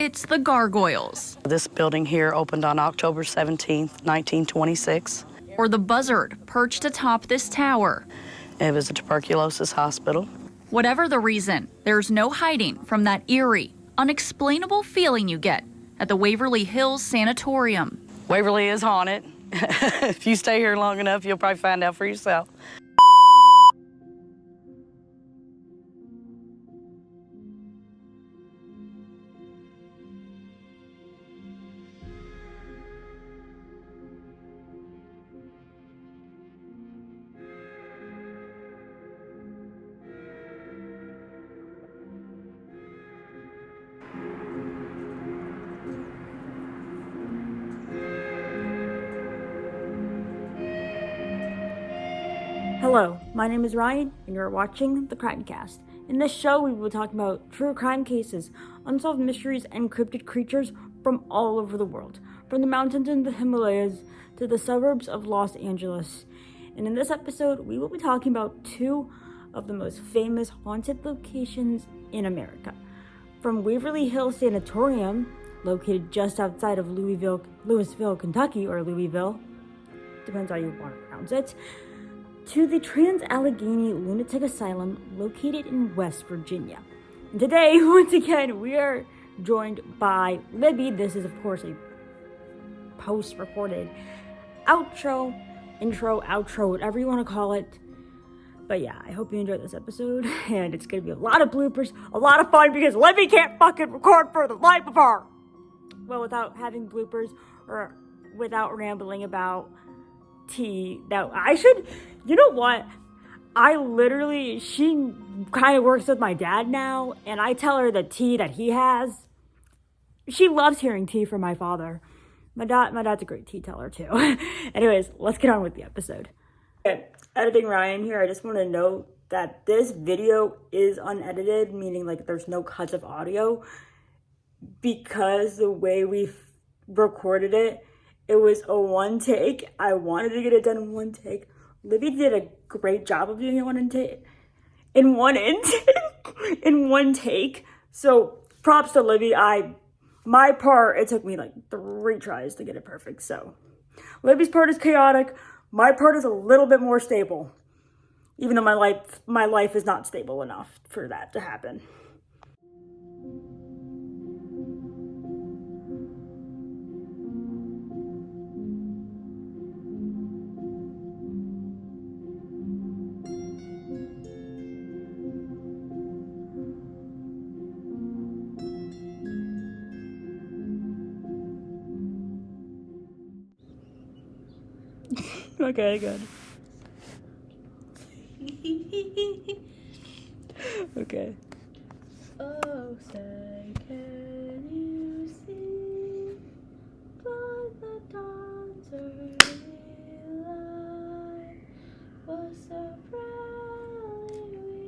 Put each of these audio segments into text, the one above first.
It's the gargoyles. This building here opened on October 17th, 1926. Or the buzzard perched atop this tower. It was a tuberculosis hospital. Whatever the reason, there's no hiding from that eerie, unexplainable feeling you get at the Waverly Hills Sanatorium. Waverly is haunted. If you stay here long enough, you'll probably find out for yourself. Hello, my name is Ryan, and you're watching the CrimeCast. In this show, we will be talking about true crime cases, unsolved mysteries, and cryptid creatures from all over the world, from the mountains in the Himalayas to the suburbs of Los Angeles. And in this episode, we will be talking about two of the most famous haunted locations in America. From Waverly Hills Sanatorium, located just outside of Louisville, Kentucky, or Louisville, depends how you want to pronounce it, to the Trans-Allegheny Lunatic Asylum located in West Virginia. And today, once again, we are joined by Libby. This is, of course, a post-recorded intro, outro, whatever you want to call it. But yeah, I hope you enjoyed this episode, and it's going to be a lot of bloopers, a lot of fun, because Libby can't fucking record for the life of her. Well, without having bloopers, or without rambling about tea, that I should... You know what? She kind of works with my dad now, and I tell her the tea that he has. She loves hearing tea from my father. My dad's a great tea teller too. Anyways, let's get on with the episode. Okay, editing Ryan here. I just want to note that this video is unedited, meaning like there's no cuts of audio, because the way we recorded it, it was a one take. I wanted to get it done in one take. Libby did a great job of doing it in one take. So props to Libby. My part, it took me like 3 tries to get it perfect. So Libby's part is chaotic. My part is a little bit more stable, even though my life is not stable enough for that to happen. Okay, good. Okay. Oh, say, can you see by the dawn's early light was the rally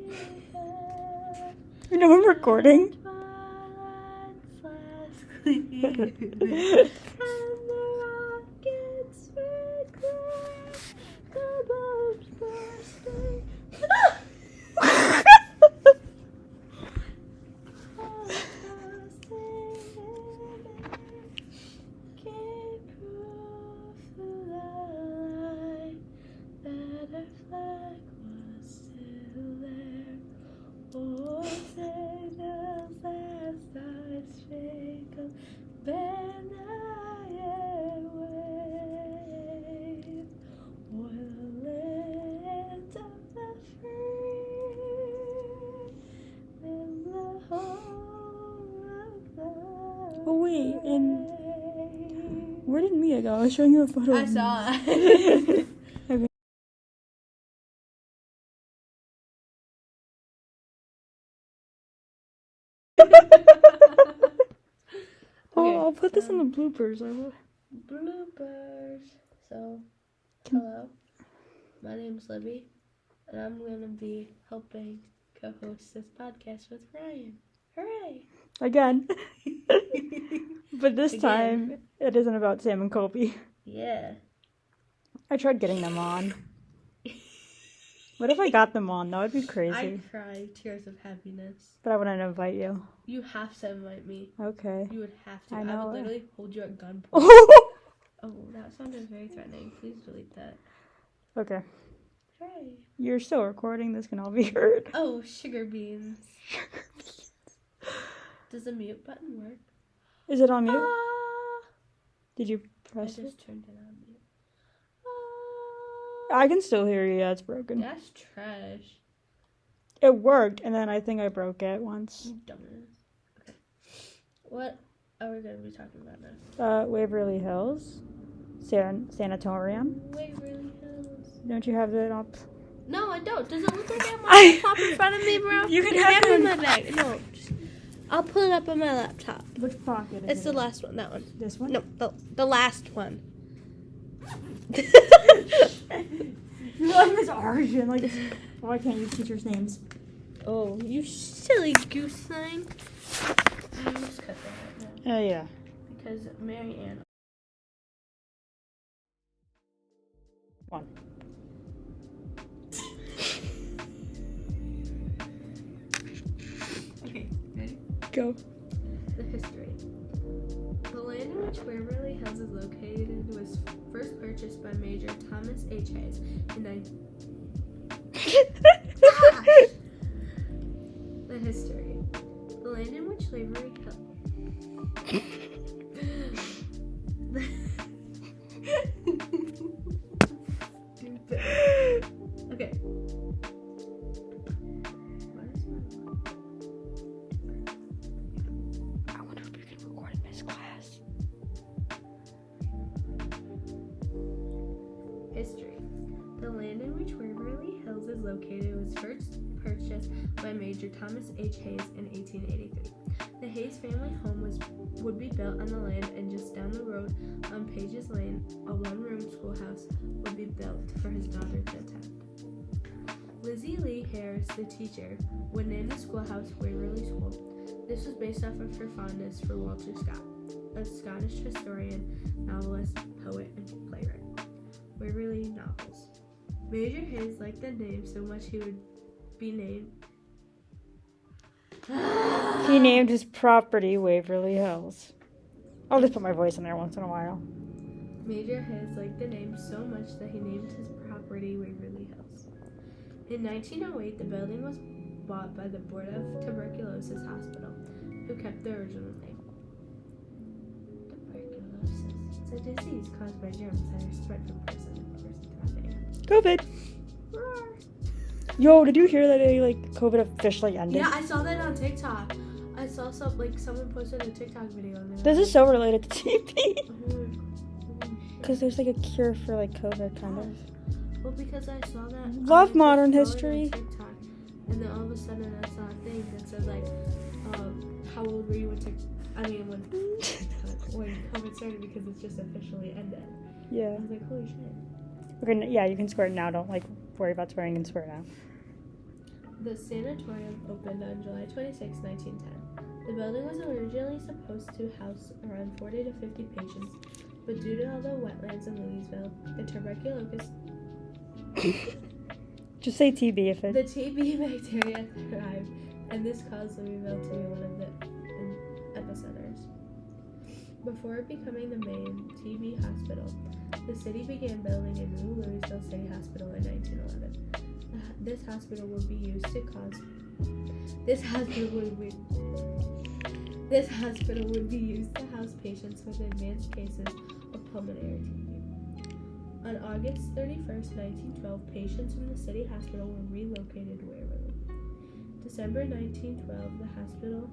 we had? You know I'm recording. Twilight's last gleam. And the rockets red glare, the bombs bursting. Oh wait, and where did Mia go? I was showing you a photo. I saw it. Okay. I'll put this in the bloopers. I will. Bloopers. So, hello. My name's Libby, and I'm going to be helping co-host this podcast with Ryan. Hooray! Again. But this time, it isn't about Sam and Colby. Yeah. I tried getting them on. What if I got them on? That would be crazy. I'd cry tears of happiness. But I wouldn't invite you. You have to invite me. Okay. You would have to. I I know. would literally hold you at gunpoint. Oh, that sounded very threatening. Please delete that. Okay. Hooray. You're still recording. This can all be heard. Oh, sugar beans. Does the mute button work? Is it on mute? Ah! Did you I press it? just turned it on mute. I can still hear you. Yeah, it's broken. That's trash. It worked, and then I think I broke it once. You dumbass. Okay. What are we going to be talking about now? Waverly Hills Sanatorium. Waverly Hills. Don't you have it up? No, I don't. Does it look like I have my laptop in front of me, bro? You can I have have it in it. my bag. No, I'll pull it up on my laptop. Which pocket is It's it? the last one. That one. This one? No, the last one. You like Miss Arjun. Like, why can't you teachers' names? Oh, you silly goose thing. I'm just cut that right now. Oh, yeah. Because Mary Ann. One. Okay, ready? Go. The history. The land in which Waverly Hills is located was first purchased by Major Thomas H. Hayes in The history. The land in which Waverly Hills. Okay. I wonder if you can record in this class. History. The land in which Waverly Hills is located was first purchased by Major Thomas H. Hayes in 1883. The Hayes family home would be built on the land, and just down the road on Pages Lane, a one-room schoolhouse would be built for his daughter to attend. Lizzie Lee Harris, the teacher, would name the schoolhouse Waverly School. This was based off of her fondness for Walter Scott, a Scottish historian, novelist, poet, and playwright. Waverly novels. Major Hayes liked the name so much he would be named. He named his property Waverly Hills. I'll just put my voice in there once in a while. Major Hayes liked the name so much that he named his property Waverly Hills. In 1908, the building was bought by the Board of Tuberculosis Hospital, who kept the original name. Tuberculosis. It's a disease caused by germs that are spread from person to person throughout the air. COVID. Yo, did you hear that COVID officially ended? Yeah, I saw that on TikTok. I saw someone posted a TikTok video on there. This is so related to TB. Because there's a cure for COVID, kind of. Well, because I saw that. Love modern scrolling history. on TikTok, and then all of a sudden I saw a thing that said how old were you when COVID started, because it's just officially ended. Yeah. I was like, holy shit. Okay, yeah, you can swear now. Don't worry about swearing and swear now. The sanatorium opened on July 26, 1910. The building was originally supposed to house around 40 to 50 patients, but due to all the wetlands in Louisville, the tuberculosis, Just say TB if it. the TB bacteria thrived, and this caused Louisville to be one of the epicenters. Before becoming the main TB hospital, the city began building a new Louisville City Hospital in 1911. This hospital would be used to house patients with advanced cases of pulmonary TB. On August 31st, 1912, patients from the city hospital were relocated to Waverly. December 1912, the hospital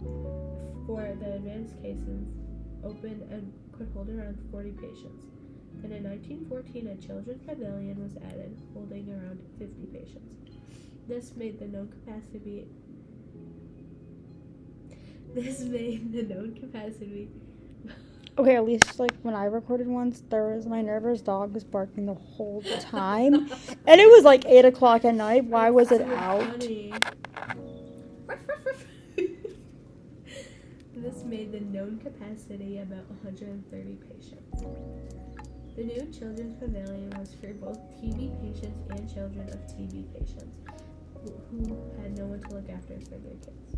for the advanced cases opened and could hold around 40 patients. Then in 1914, a children's pavilion was added, holding around 50 patients. This made the known capacity. Okay, at least when I recorded once, my neighbor's dog was barking the whole time, and it was 8 o'clock at night. Why was it out? Funny. This made the known capacity about 130 patients. The new children's pavilion was for both TB patients and children of TB patients who had no one to look after for their kids.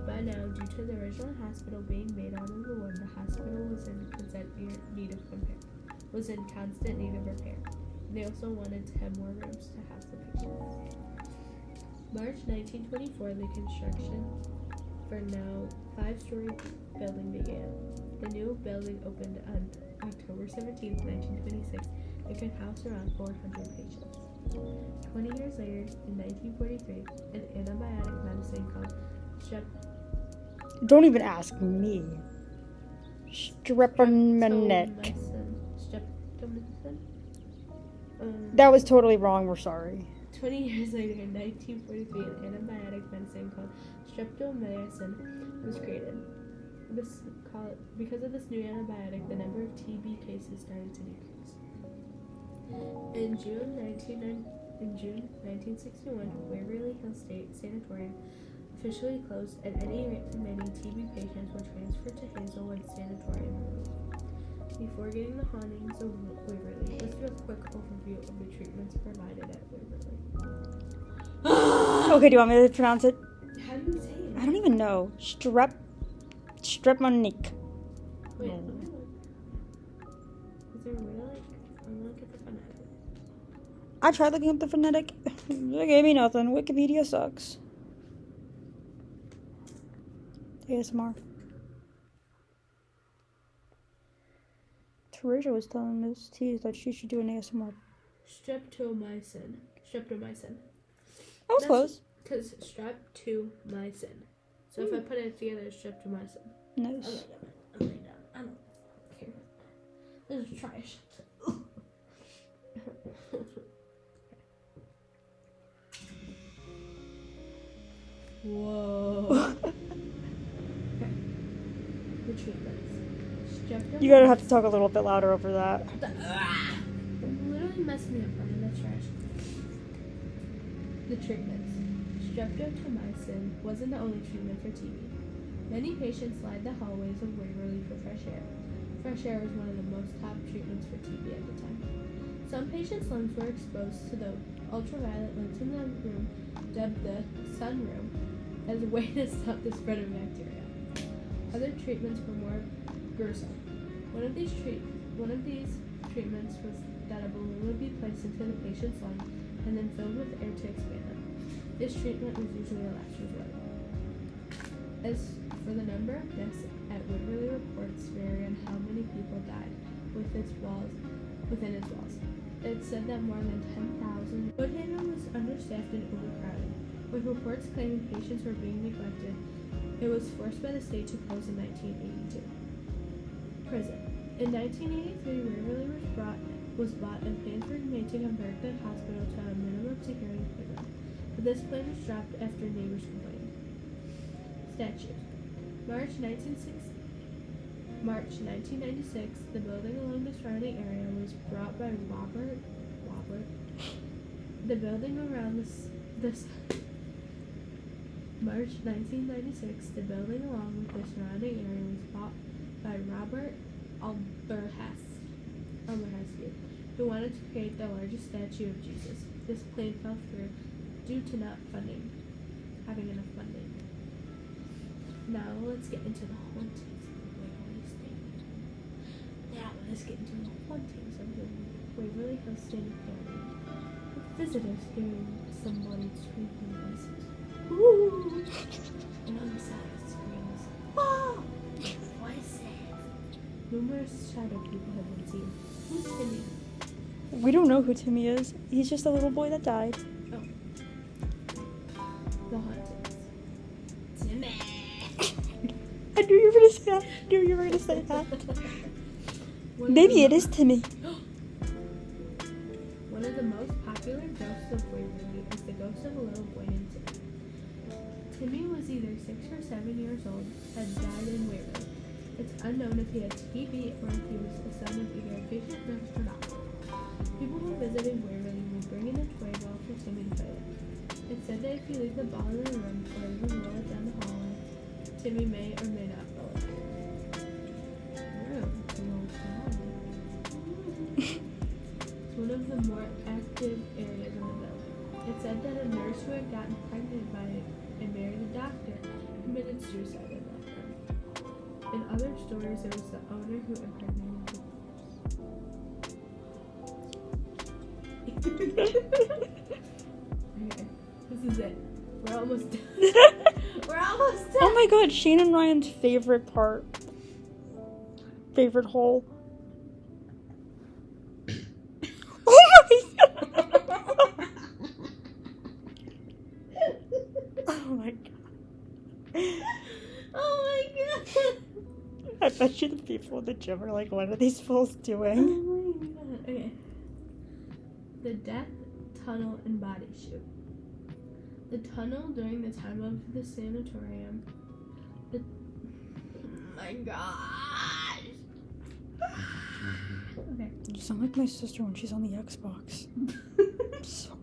By now, due to the original hospital being made out of the wood, the hospital was in constant need of repair. They also wanted to have more rooms to house the patients. March 1924, the construction for now 5-story building began. The new building opened on October 17, 1926. It could house around 400 patients. 20 years later, in 1943, an antibiotic medicine called Don't even ask me. Streptomycin. Streptomycin? That was totally wrong. We're sorry. 20 years later, in 1943, an antibiotic medicine called streptomycin was created. Because of this new antibiotic, the number of TB cases started to decrease. In June 1961, Waverly Hills Sanatorium officially closed, and any remaining TB patients were transferred to Hazelwood Sanatorium. Before getting the hauntings of Waverly, let's do a quick overview of the treatments provided at Waverly. Okay, do you want me to pronounce it? How do you say it? I don't even know. Streptomycin. Wait, let me look. Is there really like, I'm gonna look at the phonetic. I tried looking up the phonetic. They gave me nothing. Wikipedia sucks. ASMR. Teresa was telling Miss T that she should do an ASMR. Streptomycin. I was close. Because streptomycin. So if I put it together, it's streptomycin. Nice. I don't care. This is trash. Whoa. The treatments. You gotta have to talk a little bit louder over that. Literally messed me up, Ryann. That's trash. The treatments. Streptomycin wasn't the only treatment for TB. Many patients lined the hallways of Waverly for fresh air. Fresh air was one of the most top treatments for TB at the time. Some patients' lungs were exposed to the ultraviolet lights in the room, dubbed the sun room, as a way to stop the spread of bacteria. Other treatments were more gruesome. One of these treatments was that a balloon would be placed into the patient's lung and then filled with air to expand them. This treatment was usually a last resort. As for the number of deaths at Waverly, reports vary on how many people died within its walls. It's said that more than 10,000. Woodhaven was understaffed and overcrowded, with reports claiming patients were being neglected. It was forced by the state to close in 1982. Prison. In 1983, Waverly was bought and plans were made to convert the hospital to a minimum security prison, but this plan was dropped after neighbors complained. Statute. March 1996, the building along the surrounding area was bought by Robert. The building around this March 1996, the building along with the surrounding area was bought by Robert Alberhasky, who wanted to create the largest statue of Jesus. This plan fell through due to having enough funding. Now let's get into the hauntings of the Waverly State. Waverly Hills Sanatorium. With visitors hearing somebody screaming voices. Ooh! And on the side screams. Oh! Voices. Numerous shadow people have been seen. Who's Timmy? We don't know who Timmy is. He's just a little boy that died. Oh. The hauntings. Timmy! I knew you were gonna say that. Maybe it is Timmy. One of the most popular ghosts of Waverly is the ghost of a little boy named Timmy. Timmy was either 6 or 7 years old and died in Waverly. It's unknown if he had TB or if he was the son of either a patient nurse or doctor. People who visited Waverly would bring in a toy ball for Timmy to play with. It's said that if you leave the ball in the room or even roll it down the hallway, Timmy may or may not roll it. the more active areas in the building. It said that a nurse who had gotten pregnant by and married a doctor committed suicide in that room. In other stories, there was the owner who impregnated the Okay, this is it. We're almost done. We're almost done. Oh my god, Shane and Ryan's favorite hole. Oh my god. Oh my god. Oh my god. I bet you the people in the gym are like, what are these fools doing? Oh my god. Okay. The death, tunnel, and body shoot. The tunnel during the time of the sanatorium. Oh my gosh. Okay. You sound like my sister when she's on the Xbox. I'm sorry.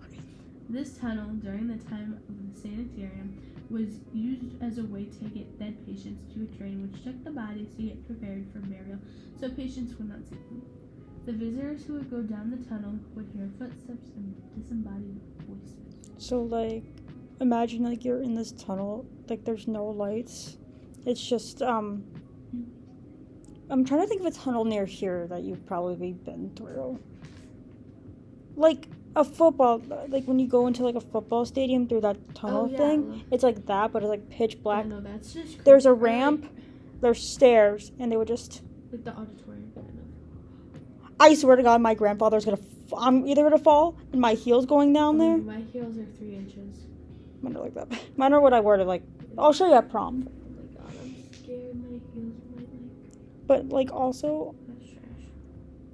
This tunnel during the time of the sanitarium was used as a way to get dead patients to a train which took the bodies to get prepared for burial so patients would not see them. The visitors who would go down the tunnel would hear footsteps and disembodied voices. So, like, imagine, like, you're in this tunnel, like, there's no lights. It's just, I'm trying to think of a tunnel near here that you've probably been through. Like, a football, like, when you go into, like, a football stadium through that tunnel thing, it's like that, but it's, like, pitch black. No, that's just There's a ramp, there's stairs, and they would just... like the auditorium kind of. I swear to God, my grandfather's gonna... I'm either gonna fall, and my heel's going down there. My heels are 3 inches. Mine are like that. Mine are what I wore to, like... I'll show you at prom. Oh my god, I'm scared my heels might But, like, also... that's trash.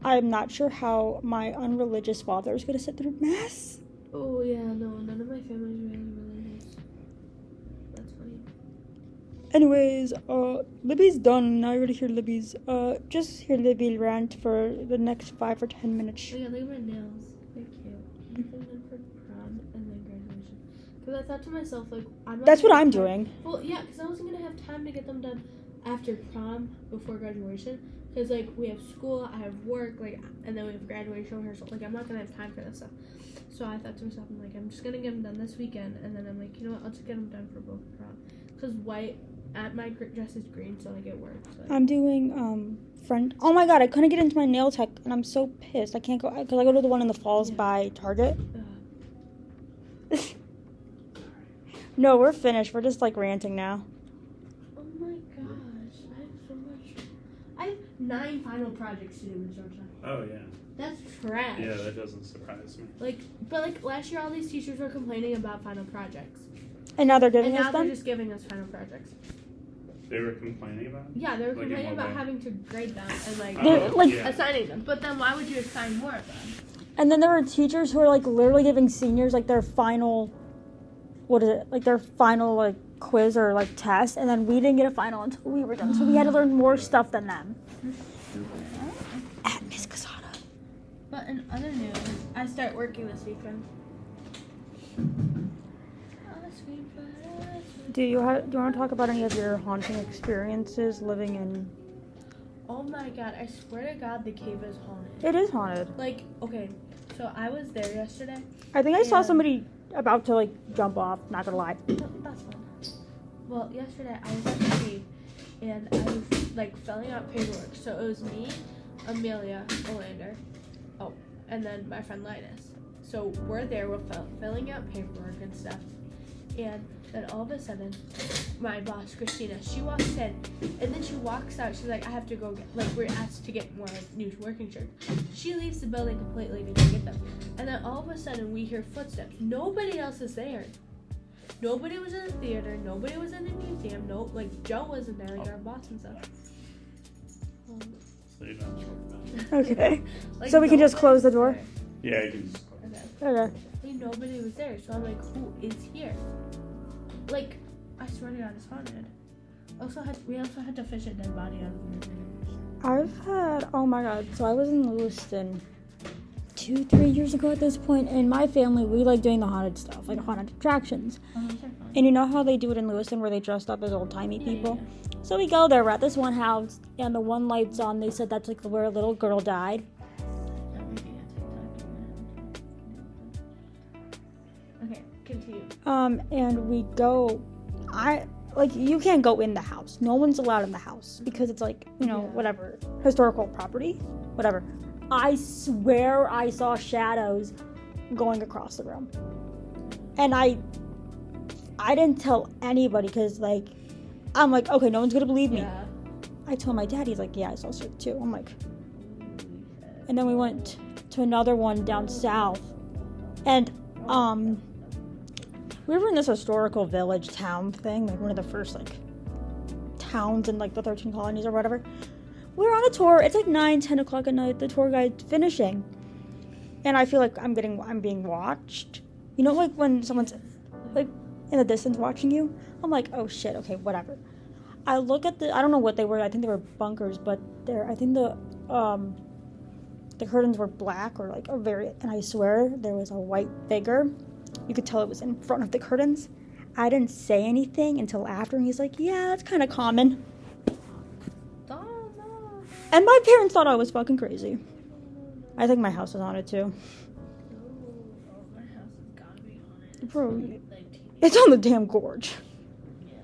I'm not sure how my unreligious father is gonna sit through mass. Oh yeah, no, none of my family's really religious. That's funny. Anyways, Libby's done. Now you're gonna hear Libby's. Just hear Libby rant for the next 5 or 10 minutes. Oh yeah, look at my nails. They're cute. I have them done for prom and then graduation. Because I thought to myself, like, I'm not That's what gonna I'm have time- doing. Well, yeah, because I wasn't gonna have time to get them done after prom before graduation. Because, like, we have school, I have work, like, and then we have graduation rehearsal. Like, I'm not gonna have time for this stuff. So I thought to myself, I'm like, I'm just gonna get them done this weekend. And then I'm like, you know what, I'll just get them done for both prom. Because white, my dress is green, so, like, it works. Like, I'm doing, friend. Oh my god, I couldn't get into my nail tech, and I'm so pissed. I can't go, because I go to the one in the falls by Target. No, we're finished. We're just, like, ranting now. oh my gosh, I have so much. I have 9 final projects to do in Georgia. Oh, yeah. That's trash. Yeah, that doesn't surprise me. But last year all these teachers were complaining about final projects. And now they're And giving now us they're them? just giving us final projects. They were complaining about it? Yeah, they were Like in complaining what about way? having to grade them and They're, like- yeah. assigning them. But then why would you assign more of them? And then there were teachers who were, like, literally giving seniors, like, their final... What is it? Like, their final, like, quiz or, like, test. And then we didn't get a final until we were done. So we had to learn more stuff than them. At Miss Casada. But in other news, I start working this weekend. Do you want to talk about any of your haunting experiences living in... Oh my god, I swear to god the cave is haunted. It is haunted. Like, okay, so I was there yesterday. I think I saw Yeah. somebody about to, like, jump off. Not gonna lie. That's fine. Well, yesterday I was at the cave and I was like filling out paperwork. So it was me, Amelia, Olander, and then my friend Linus. So we're there, we're filling out paperwork and stuff. And then all of a sudden, my boss, Christina, she walks in, and then she walks out. She's like, I have to go get, like, we're asked to get more, like, new working shirts. She leaves the building completely to go get them. And then all of a sudden, we hear footsteps. Nobody else is there. Nobody was in the theater. Nobody was in the museum. No, like, Joe wasn't there, like, our boss and stuff. So you don't talk about it. Okay. Like, So we can just nobody close the was door? there. Yeah, you can just Okay. Okay. Like, nobody was there, so I'm like, who is here? Like, I swear to God, it's haunted. We also had to fish a dead body out of the river. I've had... Oh, my God. So I was in Lewiston 2-3 years ago at this point. And in my family, we like doing the haunted stuff. Like, haunted attractions. And you know how they do it in Lewiston where they dressed up as old-timey people? Yeah. So we go there. We're at this one house. And the one light's on. They said that's, like, where a little girl died. And we go, you can't go in the house. No one's allowed in the house because it's like, whatever, historical property, whatever. I swear I saw shadows going across the room. And I didn't tell anybody because, like, I'm like, okay, no one's gonna believe me. Yeah. I told my dad, he's like, yeah, I saw shit too. I'm like, and then we went to another one down south. And, we were in this historical village town thing, like one of the first, like, towns in, like, the 13 colonies or whatever. We were on a tour. It's like 9, 10 o'clock at night. The tour guide's finishing. And I feel like I'm being watched. You know, like, when someone's, like, in the distance watching you? I'm like, oh, shit, okay, whatever. I look at I don't know what they were. I think they were bunkers, but I think the curtains were black or, like, and I swear there was a white figure. You could tell it was in front of the curtains. I didn't say anything until after, and he's like, yeah, that's kind of common. Oh, no. And my parents thought I was fucking crazy. I think my house was on it, too. Oh, my house has gotta be on it. Bro, it's on the damn gorge. Yeah.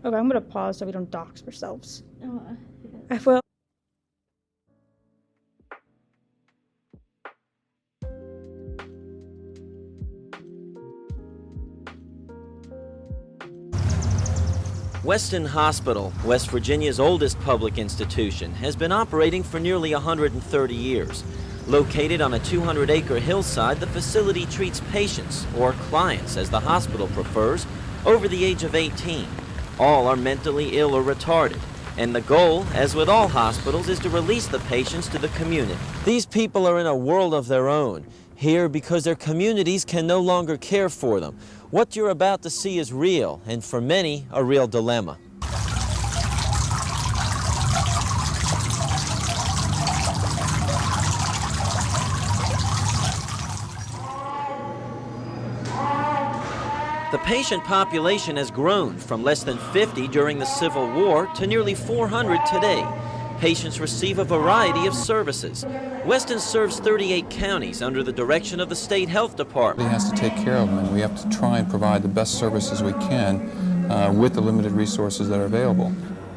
Okay, I'm gonna pause so we don't dox ourselves. I will. Weston Hospital, West Virginia's oldest public institution, has been operating for nearly 130 years. Located on a 200-acre hillside, the facility treats patients, or clients as the hospital prefers, over the age of 18. All are mentally ill or retarded, and the goal, as with all hospitals, is to release the patients to the community. These people are in a world of their own, here because their communities can no longer care for them. What you're about to see is real, and for many, a real dilemma. The patient population has grown from less than 50 during the Civil War to nearly 400 today. Patients receive a variety of services. Weston serves 38 counties under the direction of the state health department. He has to take care of them, and we have to try and provide the best services we can with the limited resources that are available.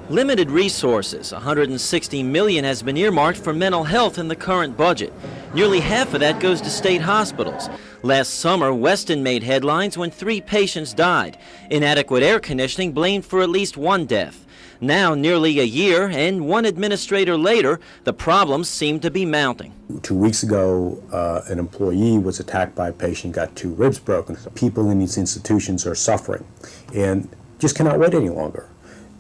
Limited resources. $160 million has been earmarked for mental health in the current budget. Nearly half of that goes to state hospitals. Last summer, Weston made headlines when 3 patients died. Inadequate air conditioning blamed for at least 1 death. Now, nearly a year and 1 administrator later, the problems seem to be mounting. 2 weeks ago, an employee was attacked by a patient, got 2 ribs broken. People in these institutions are suffering and just cannot wait any longer.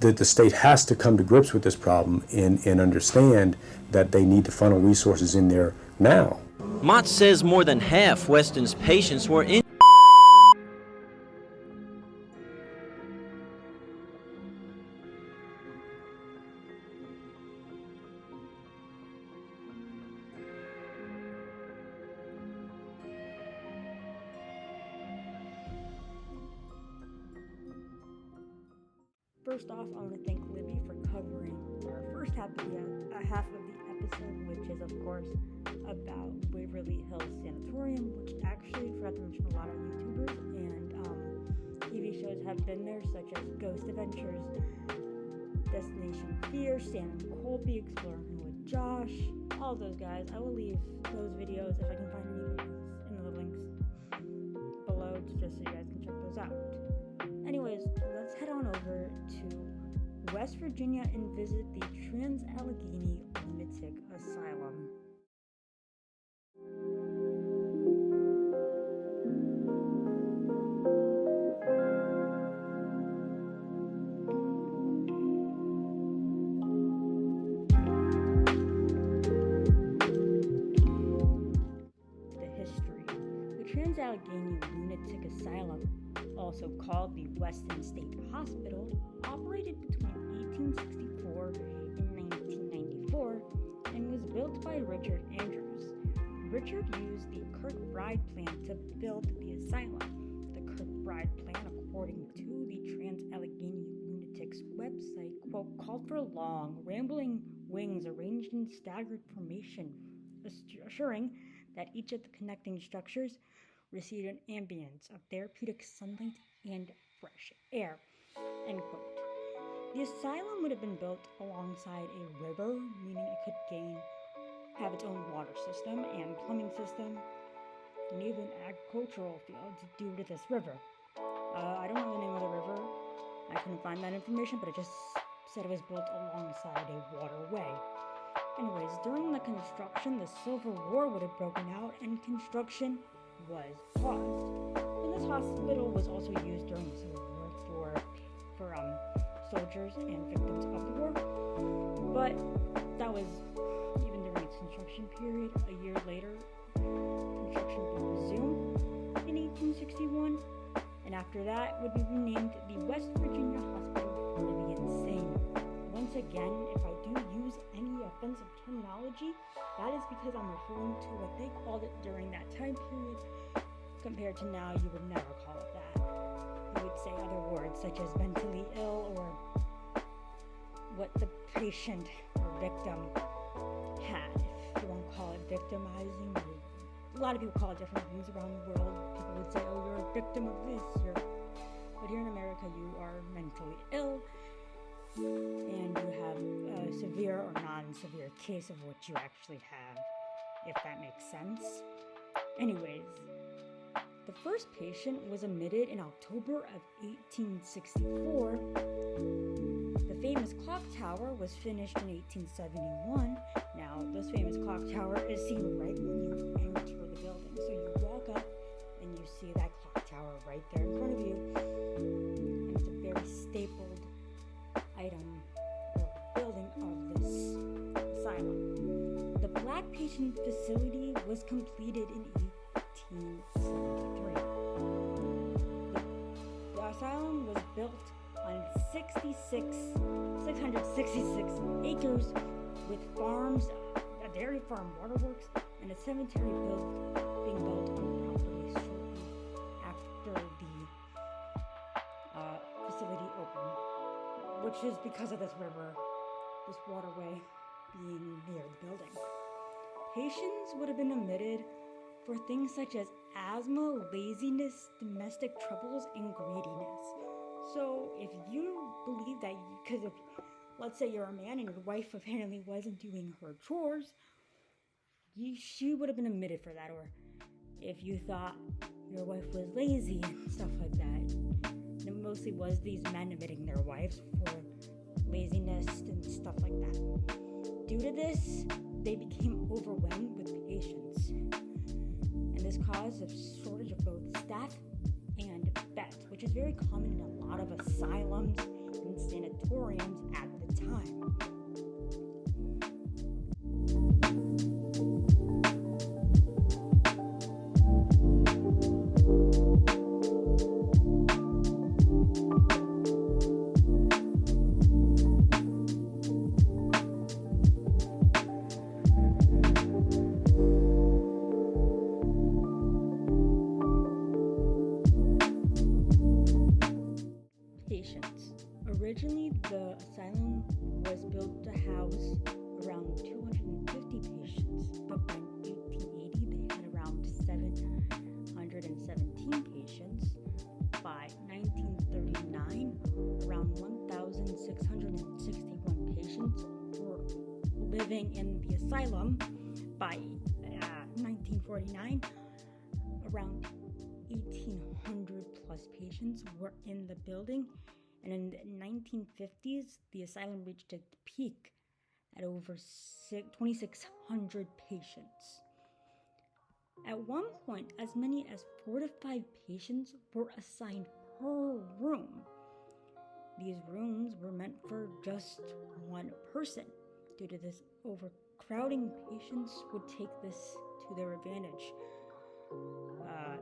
The state has to come to grips with this problem and understand that they need to funnel resources in there now. Mott says more than half Weston's patients were in. First off, I want to thank Libby for covering our first half of the episode, which is, of course, about Waverly Hills Sanatorium, which actually, forgot to mention, a lot of YouTubers and TV shows have been there, such as Ghost Adventures, Destination Fear, Sam and Colby, Exploring with Josh, all those guys. I will leave those videos, if I can find any videos, in the links below, just so you guys can check those out. Anyways, let's head on over to West Virginia and visit the Trans-Allegheny Lunatic Asylum. The history. The Trans-Allegheny Lunatic Asylum, also called the Weston State Hospital, operated between 1864 and 1994 and was built by Richard Andrews. Richard used the Kirkbride plan to build the asylum. The Kirkbride plan, according to the Trans-Allegheny Lunatics website, quote, called for long, rambling wings arranged in staggered formation, assuring that each of the connecting structures received an ambience of therapeutic sunlight and fresh air, end quote. The asylum would have been built alongside a river, meaning it could have its own water system and plumbing system, and even agricultural fields due to this river. I don't know the name of the river. I couldn't find that information, but it just said it was built alongside a waterway. Anyways, during the construction, the Civil War would have broken out and construction was paused. And this hospital was also used during the Civil War for soldiers and victims of the war. But that was even during its construction period. A year later, construction would resume in 1861, and after that would be renamed the West Virginia Hospital for the Insane. Once again, if I do use any offensive terminology, that is because I'm referring to what they called it during that time period. Compared to now, you would never call it that. You would say other words such as mentally ill or what the patient or victim had. If you want to call it victimizing, a lot of people call it different things around the world. People would say, oh, you're a victim of this. But here in America, you are mentally ill, and you have a severe or non-severe case of what you actually have, if that makes sense. Anyways, the first patient was admitted in October of 1864. The famous clock tower was finished in 1871. Now, this famous clock tower is seen right when you enter the building. So you walk up and you see that clock tower right there in front of you. And it's a very stapled item or building of this asylum. The Black Patient Facility was completed in 1873. The asylum was built on 666 acres with farms, a dairy farm, waterworks, and a cemetery being built on the property shortly after the facility opened, which is because of this river, this waterway being near the building. Patients would have been admitted for things such as asthma, laziness, domestic troubles, and greediness. So if you believe that, because if, let's say you're a man and your wife apparently wasn't doing her chores, she would have been admitted for that. Or if you thought your wife was lazy and stuff like that. And it mostly was these men admitting their wives for laziness and stuff like that. Due to this, they became overwhelmed with patients. And this caused a shortage of both staff and beds, which is very common in a lot of asylums and sanatoriums at the time. Originally, the asylum was built to house around 250 patients, but by 1880 they had around 717 patients. By 1939, around 1,661 patients were living in the asylum. By 1949, around 1,800 plus patients were in the building. And in the 1950s, the asylum reached its peak at over 2,600 patients. At one point, as many as 4 to 5 patients were assigned per room. These rooms were meant for just one person. Due to this overcrowding, patients would take this to their advantage,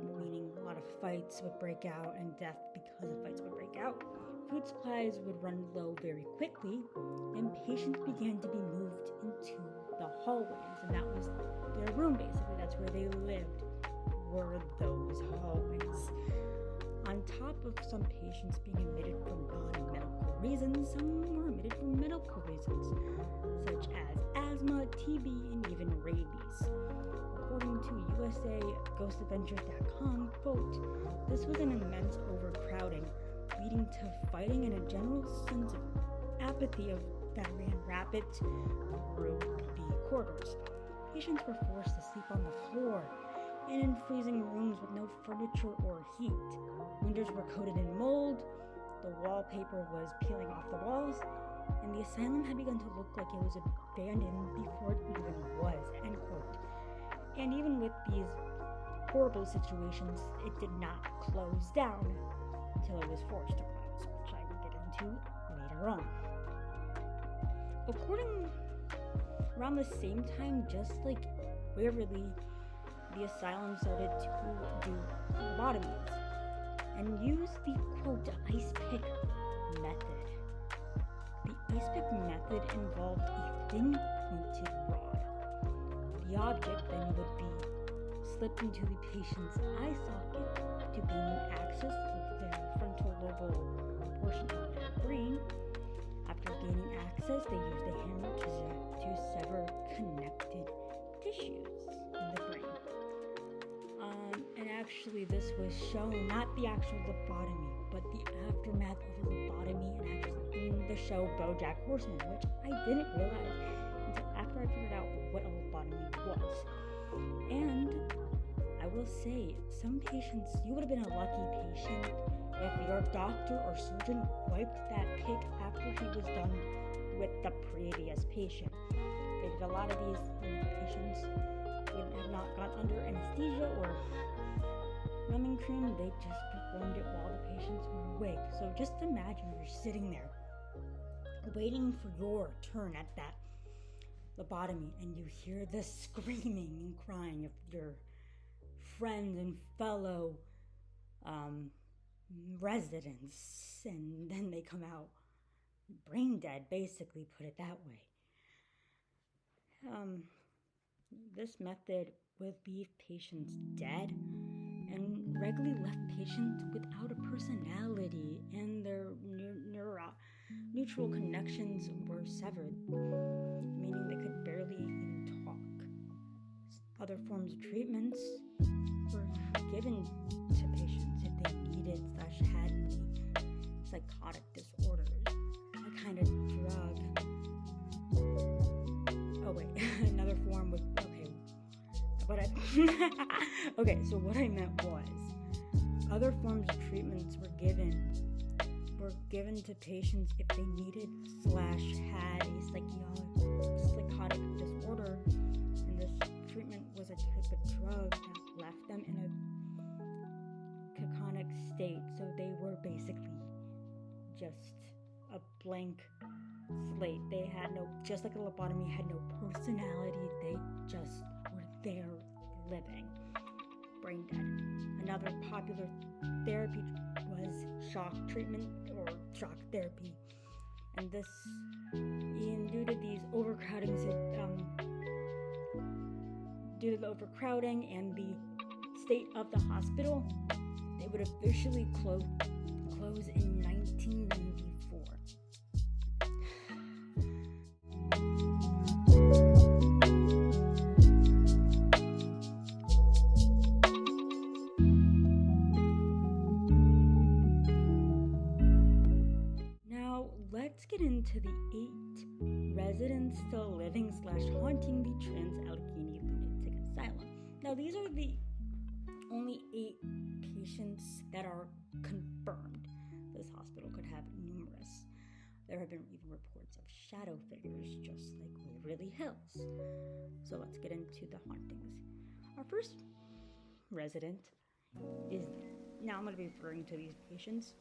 meaning a lot of fights would break out and death because of fights would break out. Food supplies would run low very quickly, and patients began to be moved into the hallways, and that was their room basically. That's where they lived, were those hallways. On top of some patients being admitted for non-medical reasons, some were admitted for medical reasons, such as asthma, TB, and even rabies. According to USA GhostAdventures.com, quote, "This was an immense overcrowding, leading to fighting and a general sense of apathy that ran rapid through the corridors. Patients were forced to sleep on the floor and in freezing rooms with no furniture or heat. Windows were coated in mold, the wallpaper was peeling off the walls, and the asylum had begun to look like it was abandoned before it even was," end quote. And even with these horrible situations, it did not close down until it was forced to close, which I will get into later on. Around the same time, just like Waverly, the asylum started to do lobotomies and use the, quote, ice pick method. The ice pick method involved a thin pointed rod. The object then would be slipped into the patient's eye socket to gain access to their frontal lobe portion of their brain. After gaining access, they used a hammer to sever connected tissues in the brain. And actually, this was shown, not the actual lobotomy, but the aftermath of a lobotomy, and actually in the show BoJack Horseman, which I didn't realize until after I figured out what a lobotomy was. And I will say, some patients, you would have been a lucky patient if your doctor or surgeon wiped that pick after he was done with the previous patient. They did a lot of these patients would have not gone under anesthesia or numbing cream, they just performed it while the patients were awake. So just imagine you're sitting there waiting for your turn at that lobotomy, and you hear the screaming and crying of your friends and fellow residents, and then they come out brain dead, basically, put it that way. This method would leave patients dead and regularly left patients without a personality, and their neutral connections were severed, meaning they could barely even talk. Other forms of treatments were given to patients if they needed / had any psychotic disorders. A kind of drug. Oh wait, another form would, okay, so what I meant was, other forms of treatments were given to patients if they needed / had a psychotic disorder, and this treatment was a type of drug that left them in a caconic state, so they were basically just a blank slate. They had no, just like a lobotomy, had no personality, they just were there living, brain dead. Another popular therapy was shock treatment or shock therapy, and this, due to the overcrowding and the state of the hospital, they would officially close in 1994. Let's get into the 8 residents still living / haunting the Trans-Allegheny Lunatic Asylum. Now, these are the only 8 patients that are confirmed. This hospital could have numerous. There have been even reports of shadow figures, just like Waverly Hills. So let's get into the hauntings. Our first resident is, now I'm going to be referring to these patients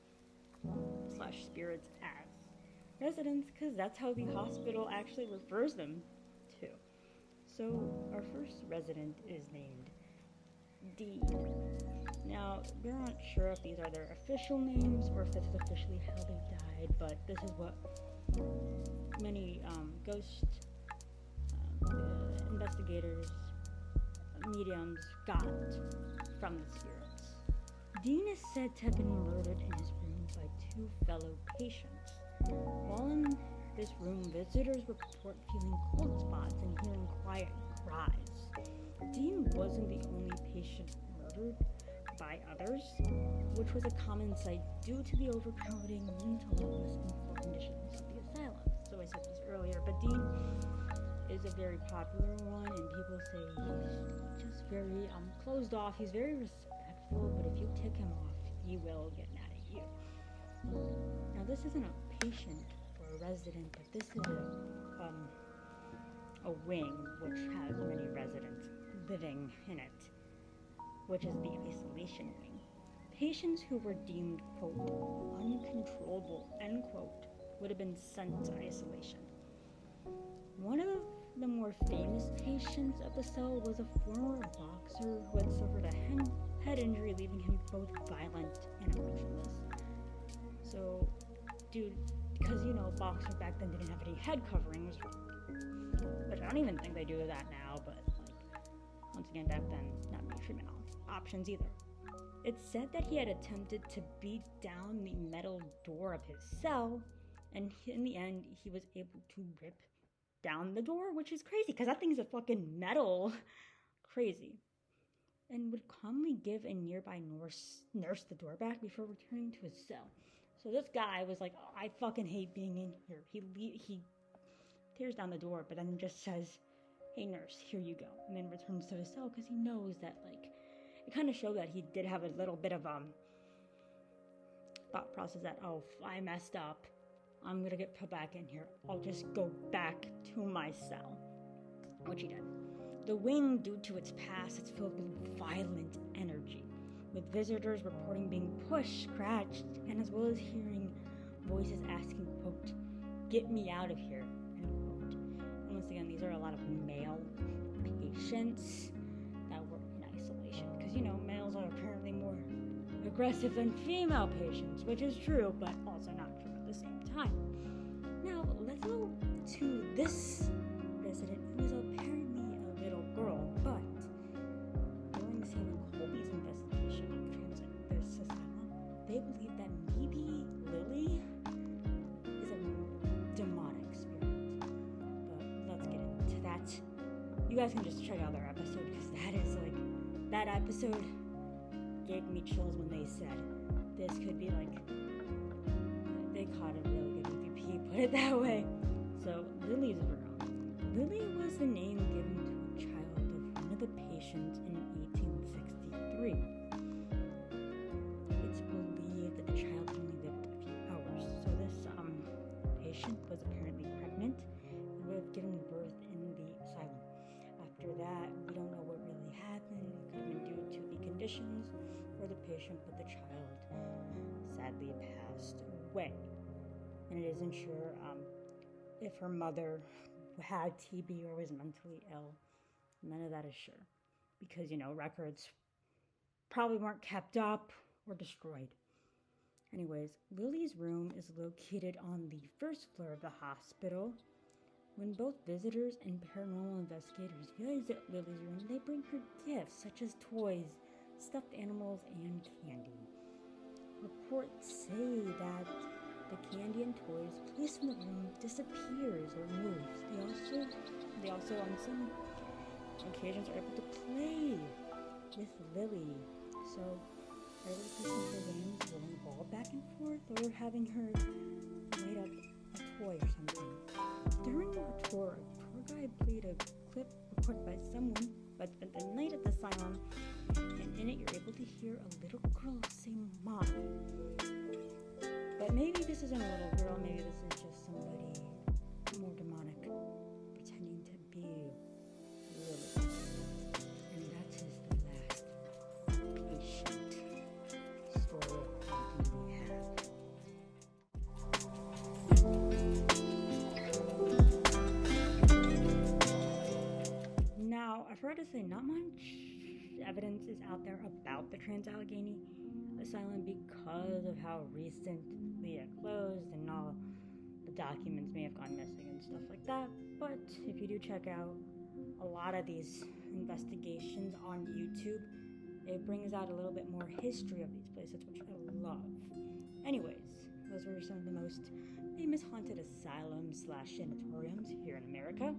/ spirits as residents, because that's how the hospital actually refers them to. So our first resident is named Dean. Now, we're not sure if these are their official names or if this is officially how they died, but this is what many ghost investigators, mediums got from the spirits. Dean is said to have been murdered in his room by 2 fellow patients. While in this room, visitors report feeling cold spots and hearing quiet cries. Dean wasn't the only patient murdered by others, which was a common sight due to the overcrowding, mental illness, and poor conditions of the asylum. So I said this earlier, but Dean is a very popular one, and people say he's just very closed off. He's very respectful, but if you tick him off, he will get mad at you. Now, this isn't a patient or a resident, but this is a wing which has many residents living in it, which is the isolation wing. Patients who were deemed, quote, uncontrollable, end quote, would have been sent to isolation. One of the more famous patients of the cell was a former boxer who had suffered a head injury, leaving him both violent and emotionless. So, dude, because, boxers back then didn't have any head coverings, which I don't even think they do that now, but, once again, back then, not many treatment options either. It's said that he had attempted to beat down the metal door of his cell, and in the end, he was able to rip down the door, which is crazy, because that thing's a fucking metal. Crazy. And would calmly give a nearby nurse the door back before returning to his cell. So this guy was like, oh, I fucking hate being in here. He tears down the door, but then just says, hey nurse, here you go, and then returns to his cell, because he knows that, it kind of showed that he did have a little bit of thought process that, oh, I messed up, I'm gonna get put back in here, I'll just go back to my cell, which he did. The wing, due to its past, it's filled with violent energy, with visitors reporting being pushed, scratched, and as well as hearing voices asking, quote, get me out of here, end quote. And once again, these are a lot of male patients that were in isolation, because, males are apparently more aggressive than female patients, which is true, but also not true at the same time. Now, let's go to this resident who is apparently a little girl, but during Sam and Colby's investigation of this asylum, they believe that maybe Lily is a demonic spirit. But let's get into that. You guys can just check out their episode, because that episode gave me chills when they said this could be they caught a really good MVP, put it that way. So, Lily's room. Lily was the name given to a child of one of the patients in 1863. It's believed that the child only lived a few hours. So this patient was apparently pregnant and would have given birth in the asylum. After that, we don't know what really happened. It could have been due to the conditions or the patient, but the child sadly passed away. And it isn't sure if her mother had TB or was mentally ill. None of that is sure, because, records probably weren't kept up or destroyed. Anyways, Lily's room is located on the first floor of the hospital. When both visitors and paranormal investigators visit Lily's room, they bring her gifts such as toys, stuffed animals, and candy. Reports say that the candy and toys placed in the room disappears or moves. They also on some occasions are able to play with Lily. So are they pushing her games, rolling the ball back and forth, or having her light up a toy or something? During the tour, a tour guide played a clip recorded by someone but spent the night at the asylum, and in it you're able to hear a little girl say mom. But maybe this isn't a little girl, maybe this is just somebody more demonic pretending to be Lily. And that is the last patient story we have. Now, I've heard to say not much evidence is out there about the Trans-Allegheny Asylum because of how recently it closed and all the documents may have gone missing and stuff like that. But if you do check out a lot of these investigations on YouTube, it brings out a little bit more history of these places, which I love. Anyways, those were some of the most famous haunted asylums / sanatoriums here in America.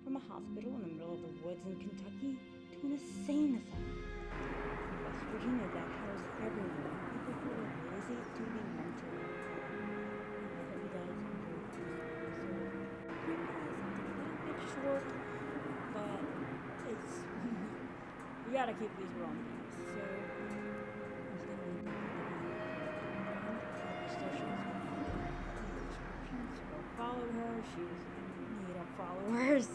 From a hospital in the middle of the woods in Kentucky to an insane asylum. In West Virginia, that house everywhere. People who are lazy to be mental. I hope you guys enjoyed this episode. It's a little bit short, but it's you gotta keep these rolling. So I'm just gonna leave the socials in the description. So go follow her. She's in need of followers.